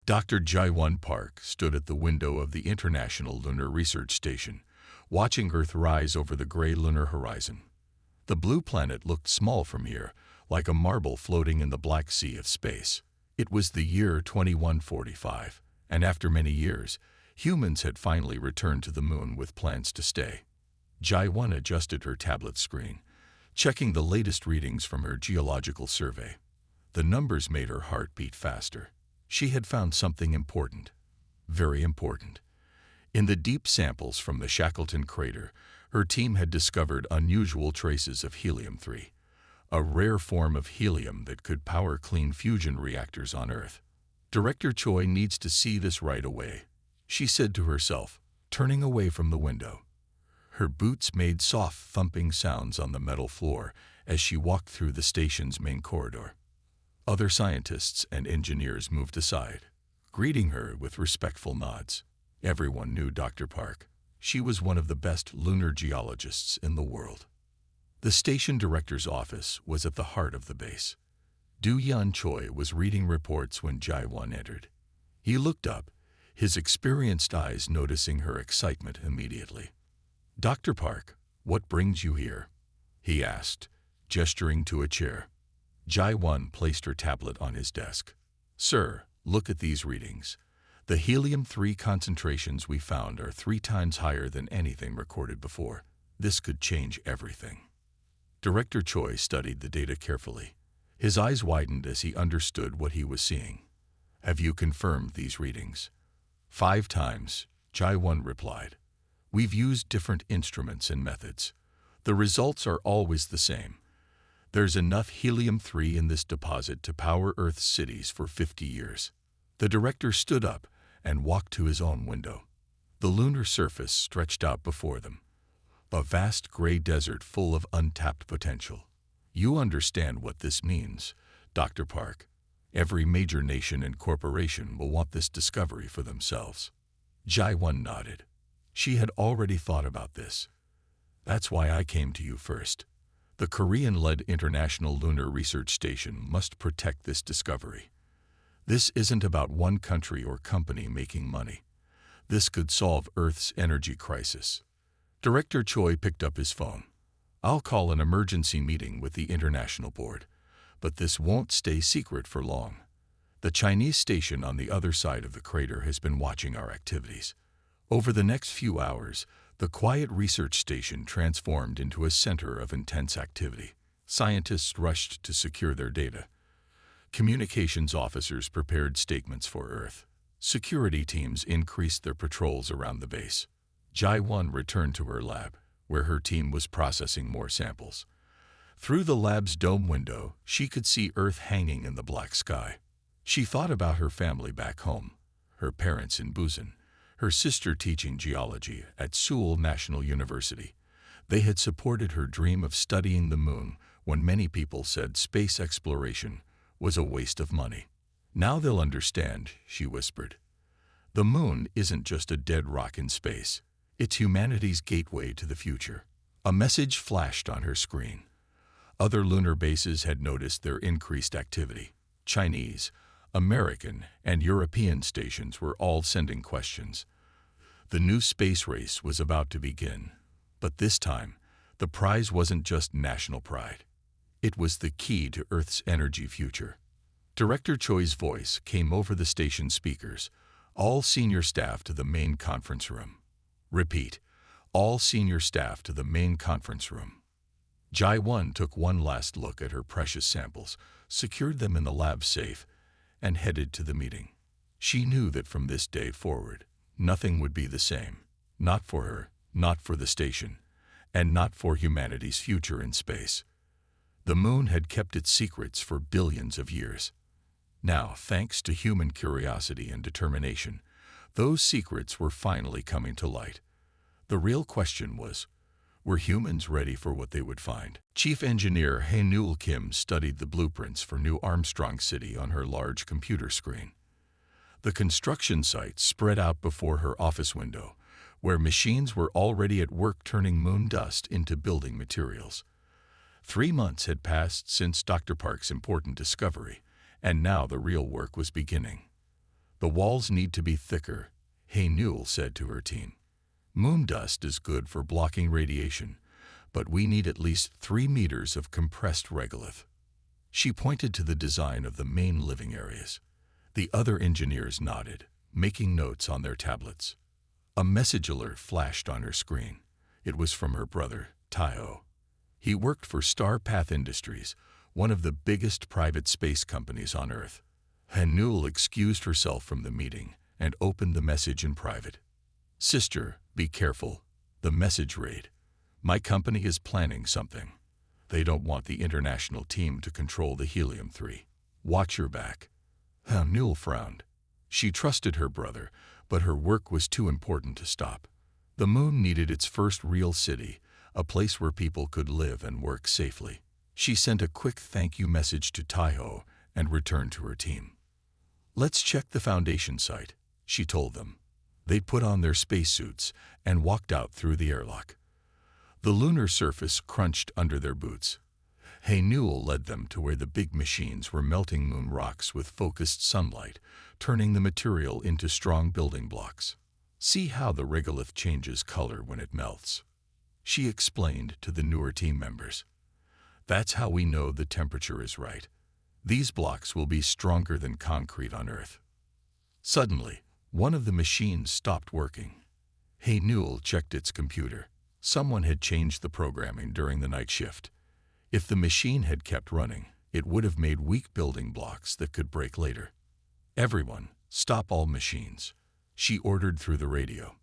Dr. Jaiwan Park stood at the window of the International Lunar Research Station, watching Earth rise over the gray lunar horizon. The blue planet looked small from here, like a marble floating in the black sea of space. It was the year 2145, and after many years, humans had finally returned to the moon with plans to stay. Jaiwan adjusted her tablet screen, checking the latest readings from her geological survey. The numbers made her heart beat faster. She had found something important, very important. In the deep samples from the Shackleton crater, her team had discovered unusual traces of helium-3, a rare form of helium that could power clean fusion reactors on Earth. Director Choi needs to see this right away, she said to herself, turning away from the window. Her boots made soft thumping sounds on the metal floor as she walked through the station's main corridor. Other scientists and engineers moved aside, greeting her with respectful nods. Everyone knew Dr. Park. She was one of the best lunar geologists in the world. The station director's office was at the heart of the base. Du-Yan Choi was reading reports when Jaiwan entered. He looked up, his experienced eyes noticing her excitement immediately. "Dr. Park, what brings you here?" he asked, gesturing to a chair. Jaiwan placed her tablet on his desk. "Sir, look at these readings. The helium-3 concentrations we found are 3 times higher than anything recorded before. This could change everything." Director Choi studied the data carefully. His eyes widened as he understood what he was seeing. "Have you confirmed these readings?" 5 times, Jaiwan replied. "We've used different instruments and methods. The results are always the same. There's enough helium-3 in this deposit to power Earth's cities for 50 years. The director stood up and walked to his own window. The lunar surface stretched out before them, a vast gray desert full of untapped potential. "You understand what this means, Dr. Park. Every major nation and corporation will want this discovery for themselves." Jaiwan nodded. She had already thought about this. "That's why I came to you first. The Korean-led International Lunar Research Station must protect this discovery. This isn't about one country or company making money. This could solve Earth's energy crisis." Director Choi picked up his phone. "I'll call an emergency meeting with the International Board, but this won't stay secret for long. The Chinese station on the other side of the crater has been watching our activities." Over the next few hours, the quiet research station transformed into a center of intense activity. Scientists rushed to secure their data. Communications officers prepared statements for Earth. Security teams increased their patrols around the base. Jaiwan returned to her lab, where her team was processing more samples. Through the lab's dome window, she could see Earth hanging in the black sky. She thought about her family back home, her parents in Busan, her sister teaching geology at Seoul National University. They had supported her dream of studying the moon when many people said space exploration was a waste of money. "Now they'll understand," she whispered. "The moon isn't just a dead rock in space. It's humanity's gateway to the future." A message flashed on her screen. Other lunar bases had noticed their increased activity. Chinese, American, and European stations were all sending questions. The new space race was about to begin, but this time, the prize wasn't just national pride. It was the key to Earth's energy future. Director Choi's voice came over the station speakers. "All senior staff to the main conference room." Repeat, "All senior staff to the main conference room." Jaiwan took one last look at her precious samples, secured them in the lab safe, and headed to the meeting. She knew that from this day forward, nothing would be the same. Not for her, not for the station, and not for humanity's future in space. The moon had kept its secrets for billions of years. Now, thanks to human curiosity and determination, those secrets were finally coming to light. The real question was, were humans ready for what they would find? Chief Engineer Hae-Nul Kim studied the blueprints for New Armstrong City on her large computer screen. The construction site spread out before her office window, where machines were already at work turning moon dust into building materials. 3 months had passed since Dr. Park's important discovery, and now the real work was beginning. The walls need to be thicker, Hey Newell said to her team. Moon dust is good for blocking radiation, but we need at least 3 meters of compressed regolith. She pointed to the design of the main living areas. The other engineers nodded, making notes on their tablets. A message alert flashed on her screen. It was from her brother, Taiho. He worked for Star Path Industries, one of the biggest private space companies on Earth. Newell excused herself from the meeting and opened the message in private. Sister, be careful, the message read. My company is planning something. They don't want the international team to control the helium-3. Watch your back. Newell frowned. She trusted her brother, but her work was too important to stop. The moon needed its first real city, a place where people could live and work safely. She sent a quick thank you message to Taiho and returned to her team. Let's check the Foundation site, she told them. They put on their spacesuits and walked out through the airlock. The lunar surface crunched under their boots. Hey Newell led them to where the big machines were melting moon rocks with focused sunlight, turning the material into strong building blocks. See how the regolith changes color when it melts, she explained to the newer team members. That's how we know the temperature is right. These blocks will be stronger than concrete on Earth. Suddenly, one of the machines stopped working. Hey Newell checked its computer. Someone had changed the programming during the night shift. If the machine had kept running, it would have made weak building blocks that could break later. Everyone, stop all machines, she ordered through the radio.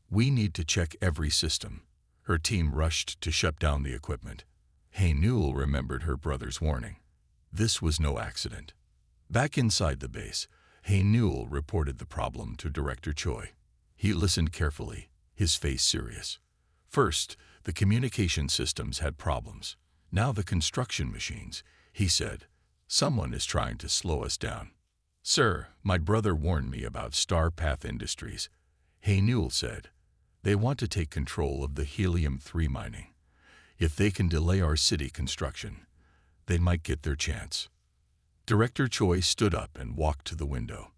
We need to check every system. Her team rushed to shut down the equipment. Hey Newell remembered her brother's warning. This was no accident. Back inside the base, Hey Newell reported the problem to Director Choi. He listened carefully, his face serious. First, the communication systems had problems. Now the construction machines, he said. Someone is trying to slow us down. Sir, my brother warned me about Star Path Industries, Hey Newell said. They want to take control of the helium-3 mining. If they can delay our city construction, they might get their chance. Director Choi stood up and walked to the window.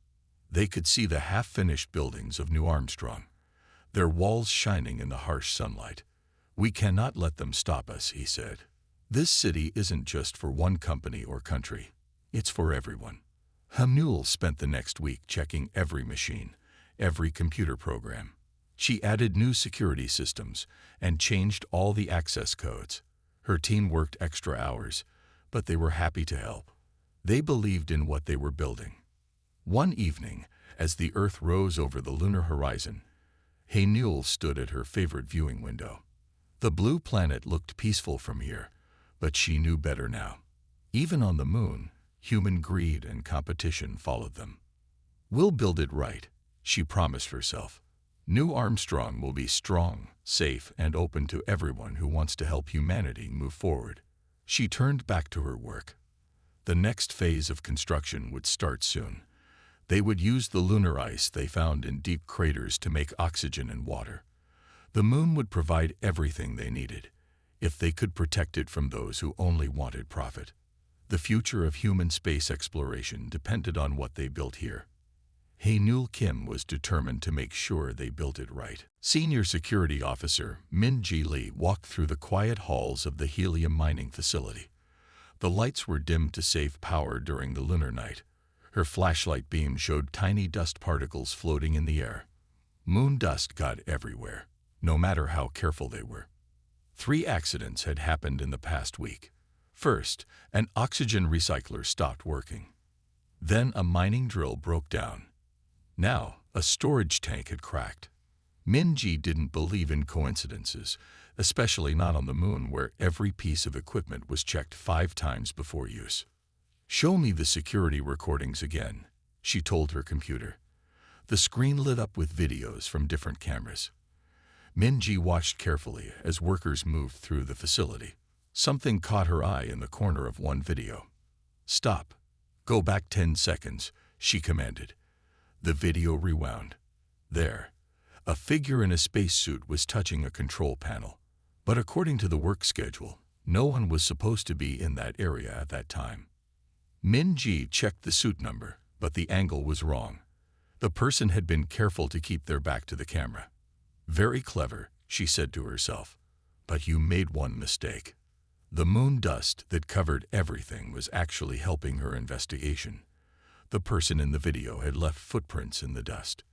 They could see the half-finished buildings of New Armstrong, their walls shining in the harsh sunlight. We cannot let them stop us, he said. This city isn't just for one company or country. It's for everyone. Newell spent the next week checking every machine, every computer program. She added new security systems and changed all the access codes. Her team worked extra hours, but they were happy to help. They believed in what they were building. One evening, as the Earth rose over the lunar horizon, Hey Newell stood at her favorite viewing window. The blue planet looked peaceful from here, but she knew better now. Even on the moon, human greed and competition followed them. We'll build it right, she promised herself. New Armstrong will be strong, safe, and open to everyone who wants to help humanity move forward. She turned back to her work. The next phase of construction would start soon. They would use the lunar ice they found in deep craters to make oxygen and water. The moon would provide everything they needed, if they could protect it from those who only wanted profit. The future of human space exploration depended on what they built here. Hey Newell Kim was determined to make sure they built it right. Senior Security Officer Min-ji Lee walked through the quiet halls of the helium mining facility. The lights were dimmed to save power during the lunar night. Her flashlight beam showed tiny dust particles floating in the air. Moon dust got everywhere, no matter how careful they were. 3 accidents had happened in the past week. First, an oxygen recycler stopped working. Then a mining drill broke down. Now, a storage tank had cracked. Min-ji didn't believe in coincidences, especially not on the moon where every piece of equipment was checked 5 times before use. Show me the security recordings again, she told her computer. The screen lit up with videos from different cameras. Min-ji watched carefully as workers moved through the facility. Something caught her eye in the corner of one video. Stop. Go back 10 seconds, she commanded. The video rewound. There, a figure in a spacesuit was touching a control panel. But according to the work schedule, no one was supposed to be in that area at that time. Min-ji checked the suit number, but the angle was wrong. The person had been careful to keep their back to the camera. Very clever, she said to herself. But you made one mistake. The moon dust that covered everything was actually helping her investigation. The person in the video had left footprints in the dust.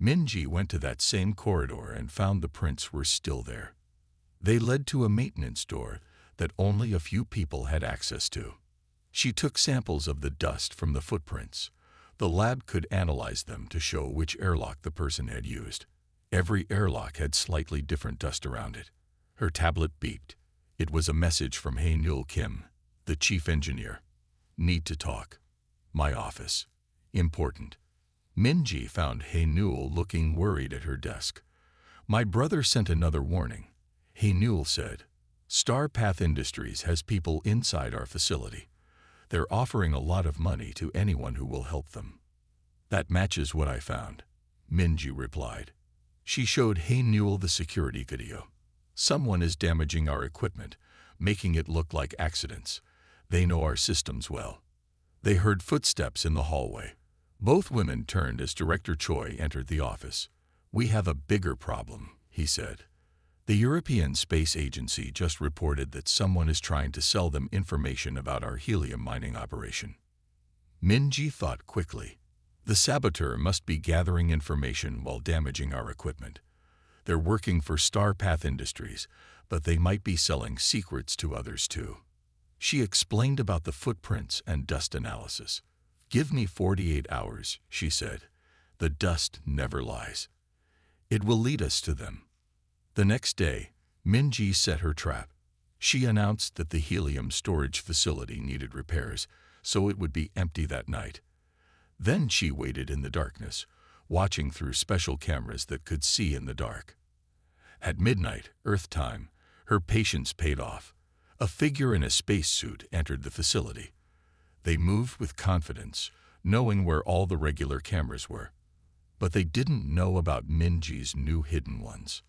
Minji went to that same corridor and found the prints were still there. They led to a maintenance door that only a few people had access to. She took samples of the dust from the footprints. The lab could analyze them to show which airlock the person had used. Every airlock had slightly different dust around it. Her tablet beeped. It was a message from Hae-Nul Kim, the chief engineer. Need to talk. My office. Important. Minji found Hae-Nul looking worried at her desk. My brother sent another warning. Hae-Nul said, Star Path Industries has people inside our facility. They're offering a lot of money to anyone who will help them. That matches what I found, Minji replied. She showed Hae-Nul the security video. Someone is damaging our equipment, making it look like accidents. They know our systems well. They heard footsteps in the hallway. Both women turned as Director Choi entered the office. We have a bigger problem, he said. The European Space Agency just reported that someone is trying to sell them information about our helium mining operation. Minji thought quickly. The saboteur must be gathering information while damaging our equipment. They're working for Star Path Industries, but they might be selling secrets to others too. She explained about the footprints and dust analysis. Give me 48 hours, she said. The dust never lies. It will lead us to them. The next day, Minji set her trap. She announced that the helium storage facility needed repairs, so it would be empty that night. Then she waited in the darkness, watching through special cameras that could see in the dark. At midnight, Earth time, her patience paid off. A figure in a spacesuit entered the facility. They moved with confidence, knowing where all the regular cameras were. But they didn't know about Minji's new hidden ones.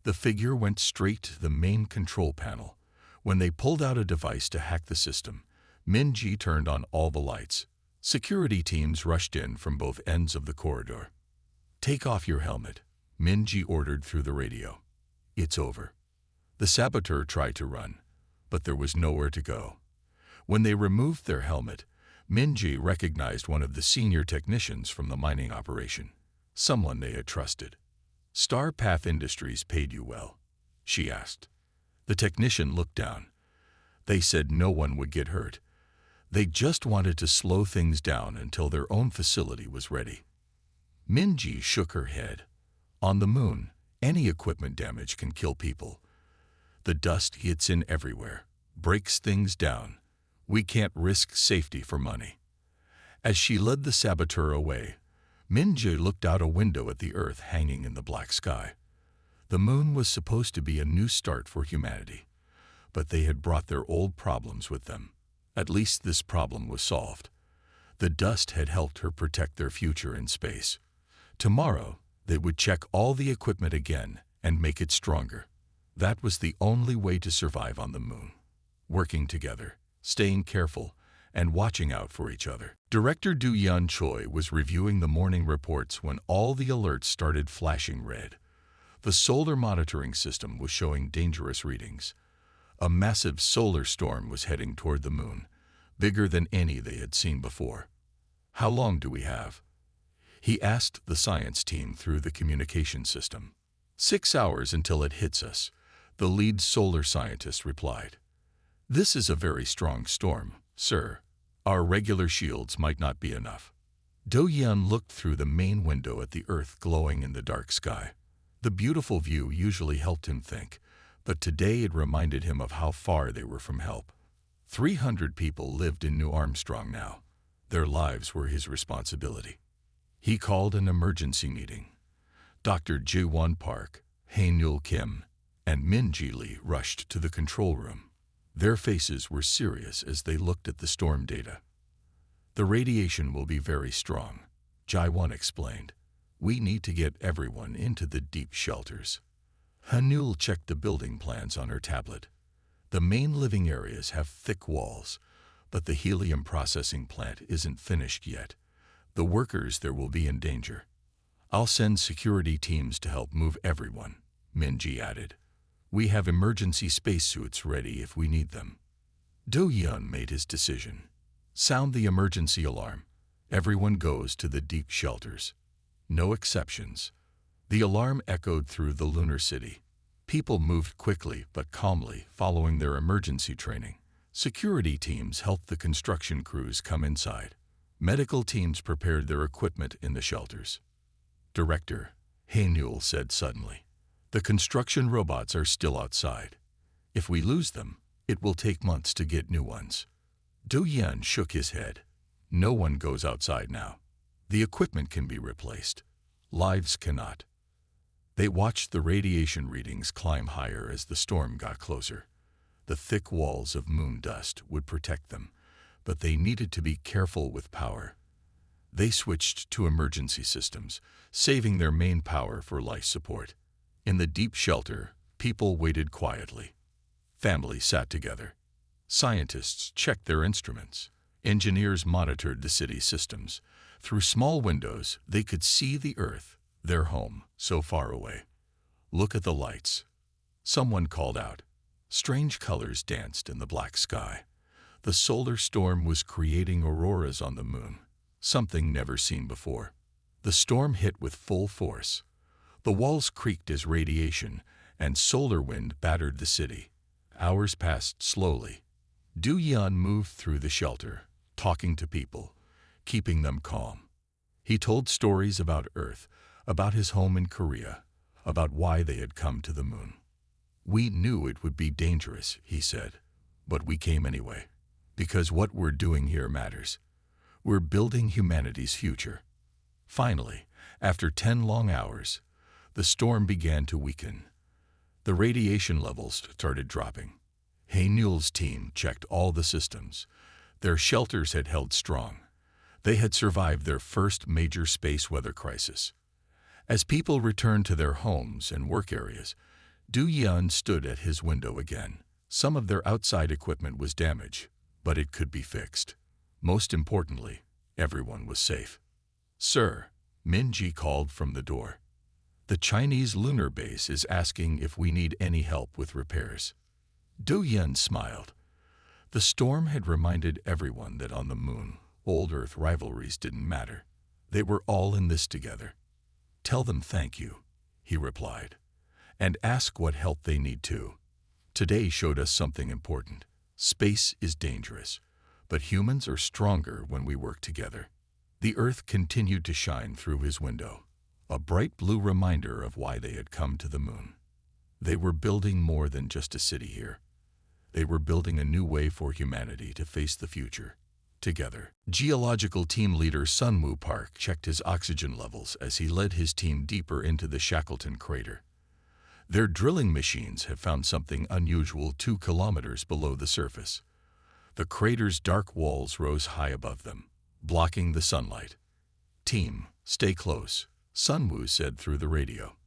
The figure went straight to the main control panel. When they pulled out a device to hack the system, Minji turned on all the lights. Security teams rushed in from both ends of the corridor. Take off your helmet, Minji ordered through the radio. It's over. The saboteur tried to run, but there was nowhere to go. When they removed their helmet, Minji recognized one of the senior technicians from the mining operation, someone they had trusted. Star Path Industries paid you well, she asked. The technician looked down. They said no one would get hurt. They just wanted to slow things down until their own facility was ready. Minji shook her head. On the moon, any equipment damage can kill people. The dust gets in everywhere, breaks things down. We can't risk safety for money. As she led the saboteur away, Minji looked out a window at the Earth hanging in the black sky. The moon was supposed to be a new start for humanity, but they had brought their old problems with them. At least this problem was solved. The dust had helped her protect their future in space. Tomorrow, they would check all the equipment again and make it stronger. That was the only way to survive on the moon. Working together, staying careful, and watching out for each other. Director Do-Yeon Choi was reviewing the morning reports when all the alerts started flashing red. The solar monitoring system was showing dangerous readings. A massive solar storm was heading toward the moon, bigger than any they had seen before. How long do we have? He asked the science team through the communication system. 6 hours until it hits us, the lead solar scientist replied. This is a very strong storm, sir. Our regular shields might not be enough. Do-Yeon looked through the main window at the Earth glowing in the dark sky. The beautiful view usually helped him think, but today it reminded him of how far they were from help. 300 people lived in New Armstrong now. Their lives were his responsibility. He called an emergency meeting. Dr. Ji-won Park, Hae-Nul Kim, and Min-ji Lee rushed to the control room. Their faces were serious as they looked at the storm data. The radiation will be very strong, Ji-won explained. We need to get everyone into the deep shelters. Hae-Nul checked the building plans on her tablet. The main living areas have thick walls, but the helium processing plant isn't finished yet. The workers there will be in danger. I'll send security teams to help move everyone, Minji added. We have emergency spacesuits ready if we need them. Do-yeon made his decision. Sound the emergency alarm. Everyone goes to the deep shelters. No exceptions. The alarm echoed through the lunar city. People moved quickly but calmly, following their emergency training. Security teams helped the construction crews come inside. Medical teams prepared their equipment in the shelters. Director, Hae-Newell said suddenly, the construction robots are still outside. If we lose them, it will take months to get new ones. Do-yeon shook his head. No one goes outside now. The equipment can be replaced. Lives cannot. They watched the radiation readings climb higher as the storm got closer. The thick walls of moon dust would protect them, but they needed to be careful with power. They switched to emergency systems, saving their main power for life support. In the deep shelter, people waited quietly. Families sat together. Scientists checked their instruments. Engineers monitored the city's systems. Through small windows, they could see the Earth, their home, so far away. Look at the lights. Someone called out. Strange colors danced in the black sky. The solar storm was creating auroras on the moon, something never seen before. The storm hit with full force. The walls creaked as radiation and solar wind battered the city. Hours passed slowly. Do-yeon moved through the shelter, talking to people, keeping them calm. He told stories about Earth, about his home in Korea, about why they had come to the moon. We knew it would be dangerous, he said, but we came anyway, because what we're doing here matters. We're building humanity's future. Finally, after 10 long hours, the storm began to weaken. The radiation levels started dropping. Hae-Newell's team checked all the systems. Their shelters had held strong. They had survived their first major space weather crisis. As people returned to their homes and work areas, Do-yeon stood at his window again. Some of their outside equipment was damaged, but it could be fixed. Most importantly, everyone was safe. Sir, Minji called from the door. The Chinese lunar base is asking if we need any help with repairs. Do-yeon smiled. The storm had reminded everyone that on the moon, old Earth rivalries didn't matter. They were all in this together. Tell them thank you, he replied, and ask what help they need too. Today showed us something important. Space is dangerous, but humans are stronger when we work together. The Earth continued to shine through his window, a bright blue reminder of why they had come to the moon. They were building more than just a city here. They were building a new way for humanity to face the future, together. Geological team leader Sunwoo Park checked his oxygen levels as he led his team deeper into the Shackleton crater. Their drilling machines have found something unusual 2 kilometers below the surface. The crater's dark walls rose high above them, blocking the sunlight. Team, stay close, Sunwoo said through the radio.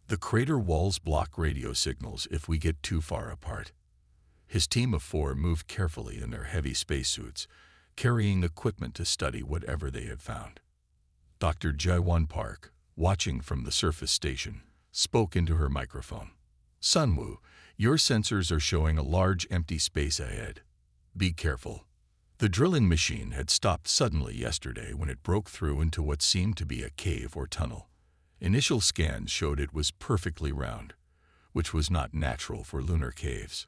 The crater walls block radio signals if we get too far apart. His team of 4 moved carefully in their heavy spacesuits, carrying equipment to study whatever they had found. Dr. Jae-won Park, watching from the surface station, spoke into her microphone. Sunwoo, your sensors are showing a large empty space ahead. Be careful. The drilling machine had stopped suddenly yesterday when it broke through into what seemed to be a cave or tunnel. Initial scans showed it was perfectly round, which was not natural for lunar caves.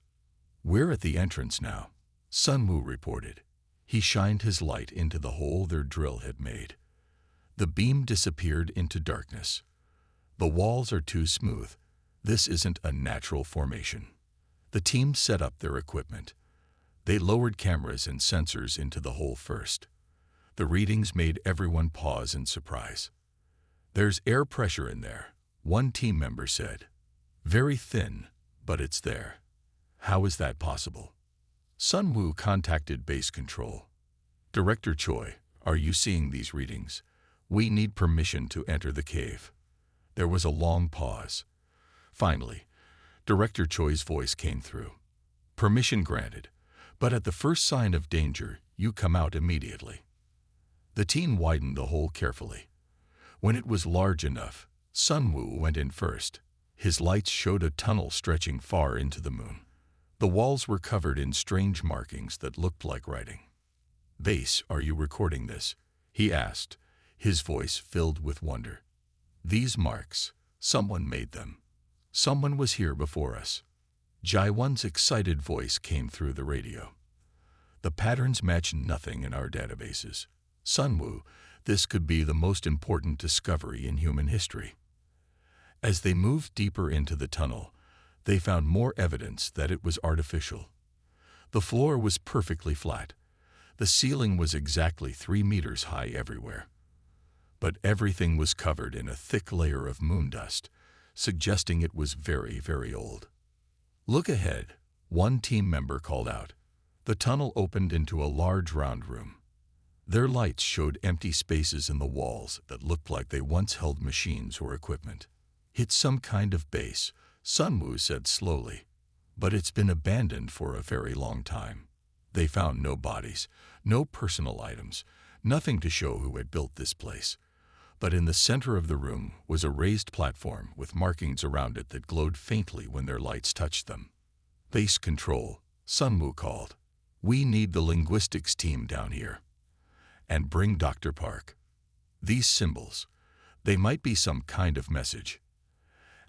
We're at the entrance now, Sunwoo reported. He shined his light into the hole their drill had made. The beam disappeared into darkness. The walls are too smooth. This isn't a natural formation. The team set up their equipment. They lowered cameras and sensors into the hole first. The readings made everyone pause in surprise. There's air pressure in there, one team member said. Very thin, but it's there. How is that possible? Sunwoo contacted base control. Director Choi, are you seeing these readings? We need permission to enter the cave. There was a long pause. Finally, Director Choi's voice came through. Permission granted, but at the first sign of danger, you come out immediately. The team widened the hole carefully. When it was large enough, Sunwoo went in first. His lights showed a tunnel stretching far into the moon. The walls were covered in strange markings that looked like writing. "Base, are you recording this?" he asked, his voice filled with wonder. "These marks, someone made them. Someone was here before us." Jaiwon's excited voice came through the radio. "The patterns match nothing in our databases. Sunwoo, this could be the most important discovery in human history." As they moved deeper into the tunnel, they found more evidence that it was artificial. The floor was perfectly flat. The ceiling was exactly 3 meters high everywhere. But everything was covered in a thick layer of moon dust, suggesting it was very, very old. "Look ahead," one team member called out. The tunnel opened into a large round room. Their lights showed empty spaces in the walls that looked like they once held machines or equipment. "It's some kind of base," Sunwoo said slowly, "but it's been abandoned for a very long time." They found no bodies, no personal items, nothing to show who had built this place. But in the center of the room was a raised platform with markings around it that glowed faintly when their lights touched them. "Base control," Sunwoo called. "We need the linguistics team down here. And bring Dr. Park. These symbols, they might be some kind of message."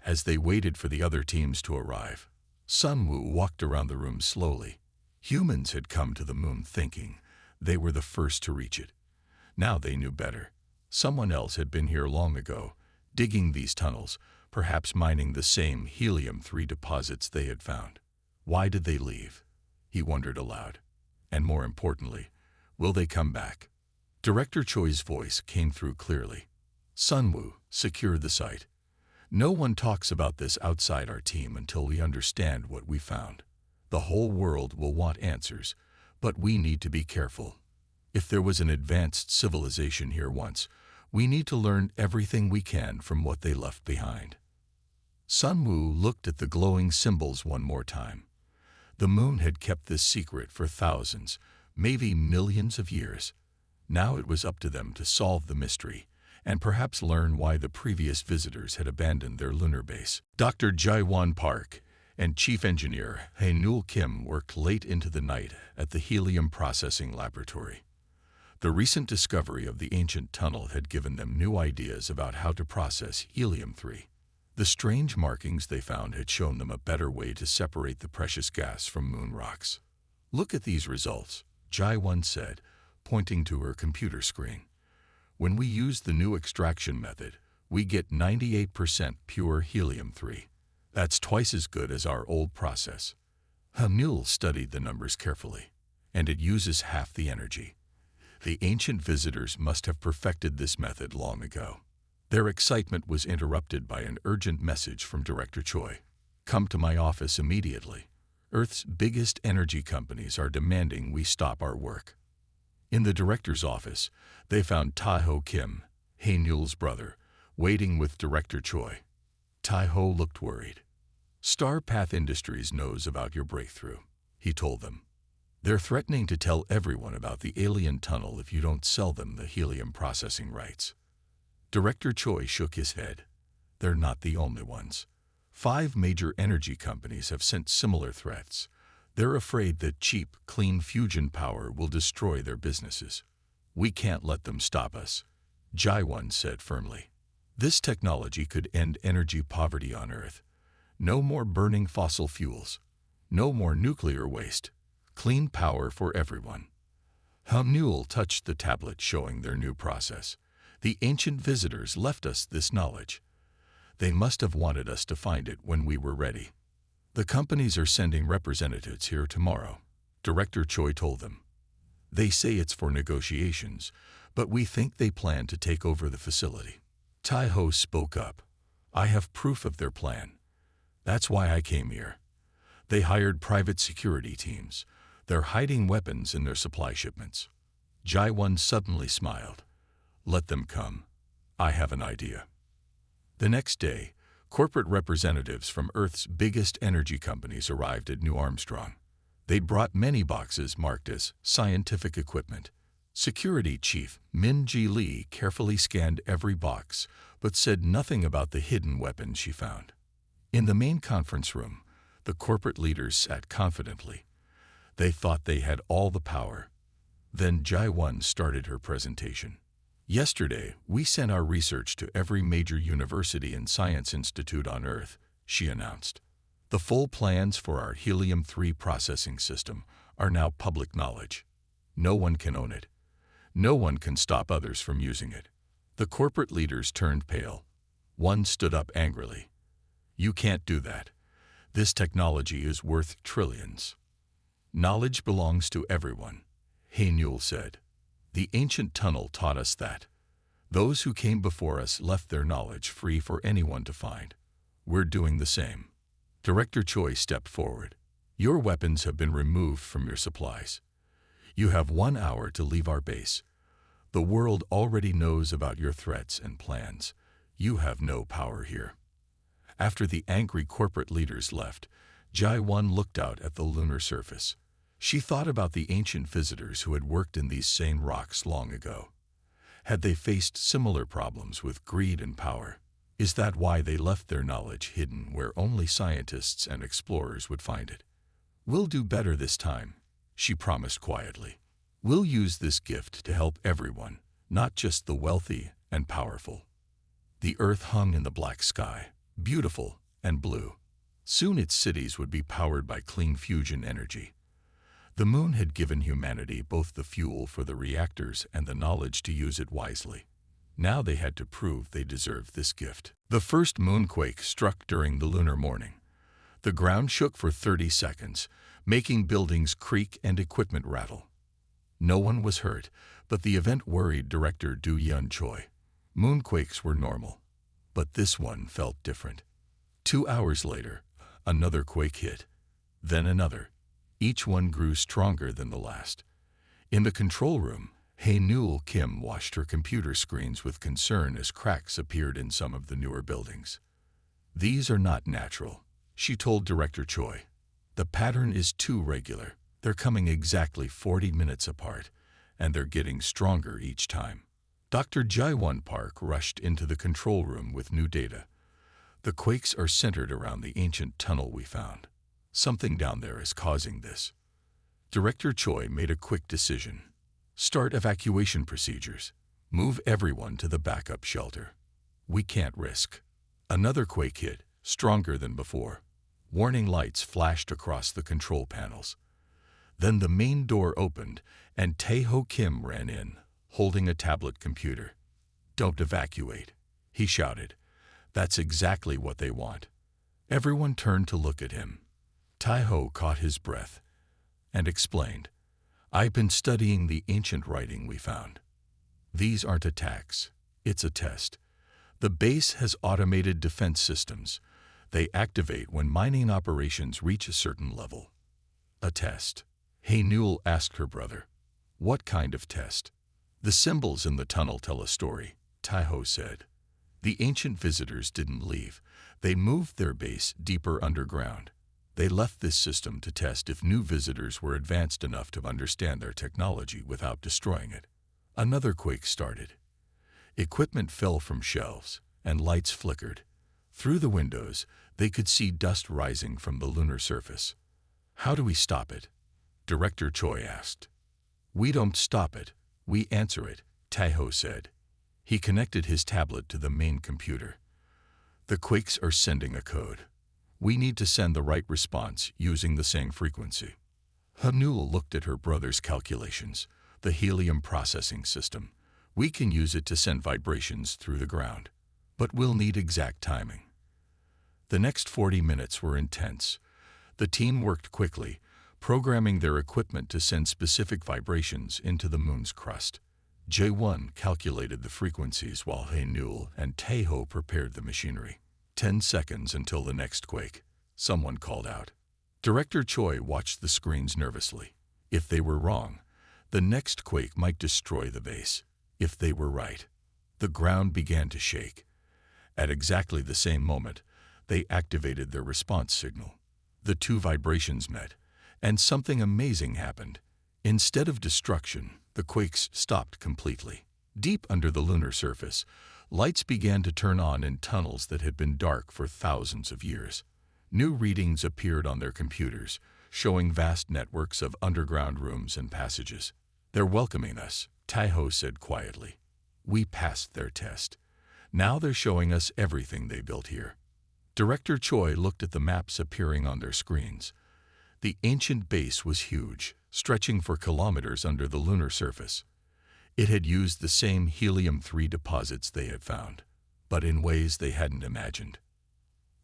As they waited for the other teams to arrive, Sunwoo walked around the room slowly. Humans had come to the moon thinking they were the first to reach it. Now they knew better. Someone else had been here long ago, digging these tunnels, perhaps mining the same helium-3 deposits they had found. Why did they leave? He wondered aloud. And more importantly, will they come back? Director Choi's voice came through clearly. "Sunwoo, secure the site. No one talks about this outside our team until we understand what we found. The whole world will want answers, but we need to be careful. If there was an advanced civilization here once, we need to learn everything we can from what they left behind." Sunwoo looked at the glowing symbols one more time. The moon had kept this secret for thousands, maybe millions of years. Now it was up to them to solve the mystery and perhaps learn why the previous visitors had abandoned their lunar base. Dr. Jaiwon Park and Chief Engineer Hae-Nul Kim worked late into the night at the helium processing laboratory. The recent discovery of the ancient tunnel had given them new ideas about how to process helium-3. The strange markings they found had shown them a better way to separate the precious gas from moon rocks. "Look at these results," Jaiwon said, pointing to her computer screen. "When we use the new extraction method, we get 98% pure helium-3. That's twice as good as our old process." Hae-Nul studied the numbers carefully, and it uses half the energy. The ancient visitors must have perfected this method long ago. Their excitement was interrupted by an urgent message from Director Choi. "Come to my office immediately. Earth's biggest energy companies are demanding we stop our work." In the director's office, they found Tae-ho Kim, Hae-Nul's brother, waiting with Director Choi. Tae-ho looked worried. "Star Path Industries knows about your breakthrough," he told them. "They're threatening to tell everyone about the alien tunnel if you don't sell them the helium processing rights." Director Choi shook his head. "They're not the only ones. 5 major energy companies have sent similar threats. They're afraid that cheap, clean fusion power will destroy their businesses. We can't let them stop us," Jaiwon said firmly. "This technology could end energy poverty on Earth. No more burning fossil fuels. No more nuclear waste. Clean power for everyone." Hae-Nul touched the tablet showing their new process. "The ancient visitors left us this knowledge. They must have wanted us to find it when we were ready. The companies are sending representatives here tomorrow," Director Choi told them. "They say it's for negotiations, but we think they plan to take over the facility." Tae-ho spoke up. "I have proof of their plan. That's why I came here. They hired private security teams. They're hiding weapons in their supply shipments." Jaiwon suddenly smiled. "Let them come. I have an idea." The next day, corporate representatives from Earth's biggest energy companies arrived at New Armstrong. They'd brought many boxes marked as scientific equipment. Security Chief Min-Ji Lee carefully scanned every box, but said nothing about the hidden weapons she found. In the main conference room, the corporate leaders sat confidently. They thought they had all the power. Then Jai-Won started her presentation. Yesterday, we sent our research to every major university and science institute on Earth, she announced. The full plans for our helium-3 processing system are now public knowledge. No one can own it. No one can stop others from using it. The corporate leaders turned pale. One stood up angrily. You can't do that. This technology is worth trillions. Knowledge belongs to everyone, Hae-Newell said. The ancient tunnel taught us that. Those who came before us left their knowledge free for anyone to find. We're doing the same. Director Choi stepped forward. Your weapons have been removed from your supplies. You have 1 hour to leave our base. The world already knows about your threats and plans. You have no power here. After the angry corporate leaders left, Jai-Won looked out at the lunar surface. She thought about the ancient visitors who had worked in these same rocks long ago. Had they faced similar problems with greed and power? Is that why they left their knowledge hidden where only scientists and explorers would find it? We'll do better this time, she promised quietly. We'll use this gift to help everyone, not just the wealthy and powerful. The Earth hung in the black sky, beautiful and blue. Soon its cities would be powered by clean fusion energy. The moon had given humanity both the fuel for the reactors and the knowledge to use it wisely. Now they had to prove they deserved this gift. The first moonquake struck during the lunar morning. The ground shook for 30 seconds, making buildings creak and equipment rattle. No one was hurt, but the event worried director Do Yeon Choi. Moonquakes were normal, but this one felt different. 2 hours later, another quake hit, then another. Each one grew stronger than the last. In the control room, Hae-Newell Kim watched her computer screens with concern as cracks appeared in some of the newer buildings. These are not natural, she told Director Choi. The pattern is too regular. They're coming exactly 40 minutes apart, and they're getting stronger each time. Dr. Jai-Won Park rushed into the control room with new data. The quakes are centered around the ancient tunnel we found. Something down there is causing this. Director Choi made a quick decision. Start evacuation procedures. Move everyone to the backup shelter. We can't risk. Another quake hit, stronger than before. Warning lights flashed across the control panels. Then the main door opened, and Tae-Ho Kim ran in, holding a tablet computer. Don't evacuate, he shouted. That's exactly what they want. Everyone turned to look at him. Tae-Ho caught his breath and explained, I've been studying the ancient writing we found. These aren't attacks, it's a test. The base has automated defense systems. They activate when mining operations reach a certain level. A test. Hae-Newell asked her brother. What kind of test? The symbols in the tunnel tell a story, Tae-Ho said. The ancient visitors didn't leave. They moved their base deeper underground. They left this system to test if new visitors were advanced enough to understand their technology without destroying it. Another quake started. Equipment fell from shelves, and lights flickered. Through the windows, they could see dust rising from the lunar surface. How do we stop it? Director Choi asked. We don't stop it, we answer it, Tae-Ho said. He connected his tablet to the main computer. The quakes are sending a code. We need to send the right response using the same frequency. Hae-Newell looked at her brother's calculations, the helium processing system. We can use it to send vibrations through the ground, but we'll need exact timing. The next 40 minutes were intense. The team worked quickly, programming their equipment to send specific vibrations into the moon's crust. Jae-Won calculated the frequencies while Hae-Newell and Tae-Ho prepared the machinery. 10 seconds until the next quake, someone called out. Director Choi watched the screens nervously. If they were wrong, the next quake might destroy the base. If they were right, the ground began to shake. At exactly the same moment, they activated their response signal. The two vibrations met, and something amazing happened. Instead of destruction, the quakes stopped completely. Deep under the lunar surface, lights began to turn on in tunnels that had been dark for thousands of years. New readings appeared on their computers, showing vast networks of underground rooms and passages. "They're welcoming us," Taiho said quietly. "We passed their test. Now they're showing us everything they built here." Director Choi looked at the maps appearing on their screens. The ancient base was huge, stretching for kilometers under the lunar surface. It had used the same helium-3 deposits they had found, but in ways they hadn't imagined.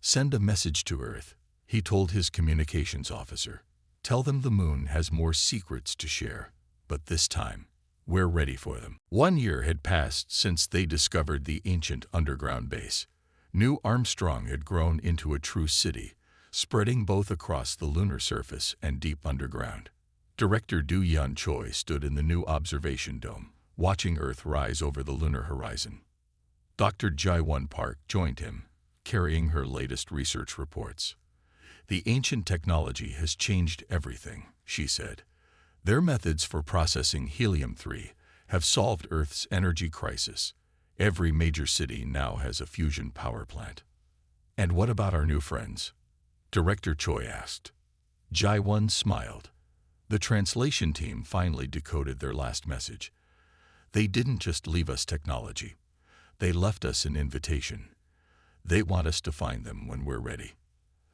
"Send a message to Earth," he told his communications officer. "Tell them the moon has more secrets to share, but this time, we're ready for them." 1 year had passed since they discovered the ancient underground base. New Armstrong had grown into a true city, spreading both across the lunar surface and deep underground. Director Du Yun Choi stood in the new observation dome, watching Earth rise over the lunar horizon. Dr. Jae-won Park joined him, carrying her latest research reports. "The ancient technology has changed everything," she said. "Their methods for processing helium-3 have solved Earth's energy crisis. Every major city now has a fusion power plant." "And what about our new friends?" Director Choi asked. Jae-won smiled. The translation team finally decoded their last message. "They didn't just leave us technology. They left us an invitation. They want us to find them when we're ready."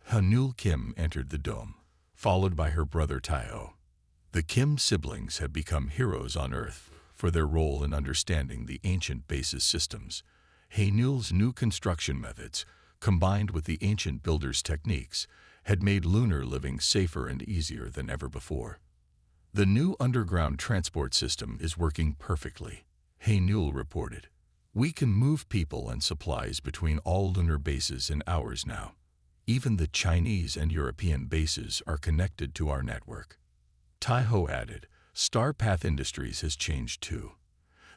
Hanul Kim entered the dome, followed by her brother Taiho. The Kim siblings had become heroes on Earth for their role in understanding the ancient base's systems. Hanul's new construction methods, combined with the ancient builders' techniques, had made lunar living safer and easier than ever before. "The new underground transport system is working perfectly," Hanul reported. "We can move people and supplies between all lunar bases in hours now. Even the Chinese and European bases are connected to our network." Taiho added, "Starpath Industries has changed too.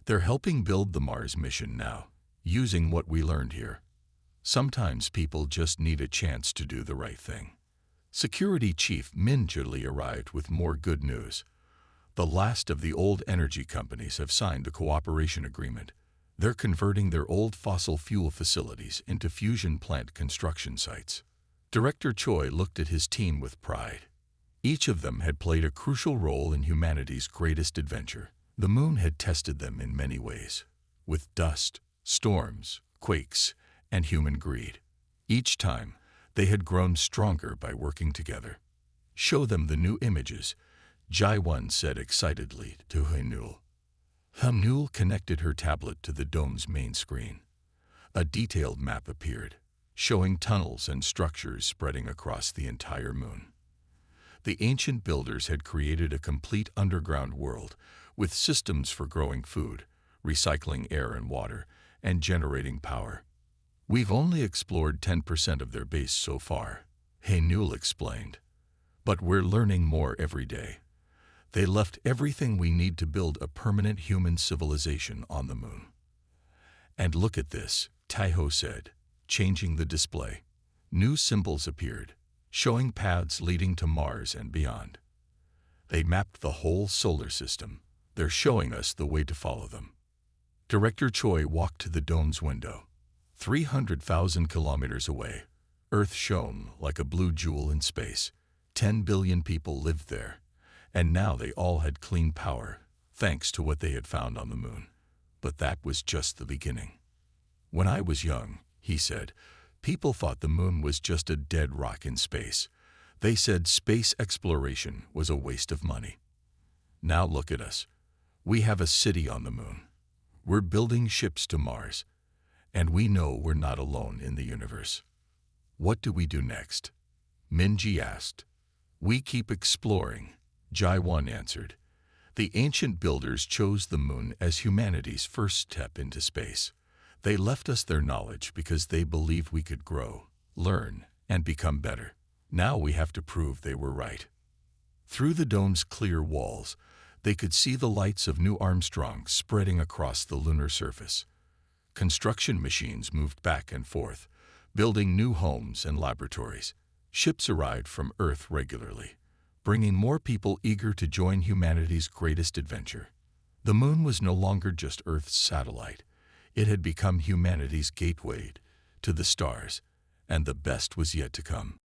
They're helping build the Mars mission now, using what we learned here. Sometimes people just need a chance to do the right thing." Security Chief Min Juli arrived with more good news. The last of the old energy companies have signed the cooperation agreement. They're converting their old fossil fuel facilities into fusion plant construction sites. Director Choi looked at his team with pride. Each of them had played a crucial role in humanity's greatest adventure. The moon had tested them in many ways, with dust, storms, quakes, and human greed. Each time, they had grown stronger by working together. "Show them the new images," Jae-won said excitedly to Hanul. Hanul connected her tablet to the dome's main screen. A detailed map appeared, showing tunnels and structures spreading across the entire moon. The ancient builders had created a complete underground world with systems for growing food, recycling air and water, and generating power. "We've only explored 10% of their base so far," Hanul explained. "But we're learning more every day. They left everything we need to build a permanent human civilization on the moon." "And look at this," Taiho said, changing the display. New symbols appeared, showing paths leading to Mars and beyond. "They mapped the whole solar system. They're showing us the way to follow them." Director Choi walked to the dome's window. 300,000 kilometers away, Earth shone like a blue jewel in space. 10 billion people lived there, and now they all had clean power, thanks to what they had found on the moon. But that was just the beginning. "When I was young," he said, "people thought the moon was just a dead rock in space. They said space exploration was a waste of money. Now look at us. We have a city on the moon. We're building ships to Mars. And we know we're not alone in the universe." "What do we do next?" Minji asked. "We keep exploring," Jae-won answered. "The ancient builders chose the moon as humanity's first step into space. They left us their knowledge because they believed we could grow, learn, and become better. Now we have to prove they were right." Through the dome's clear walls, they could see the lights of New Armstrong spreading across the lunar surface. Construction machines moved back and forth, building new homes and laboratories. Ships arrived from Earth regularly, bringing more people eager to join humanity's greatest adventure. The moon was no longer just Earth's satellite. It had become humanity's gateway to the stars, and the best was yet to come.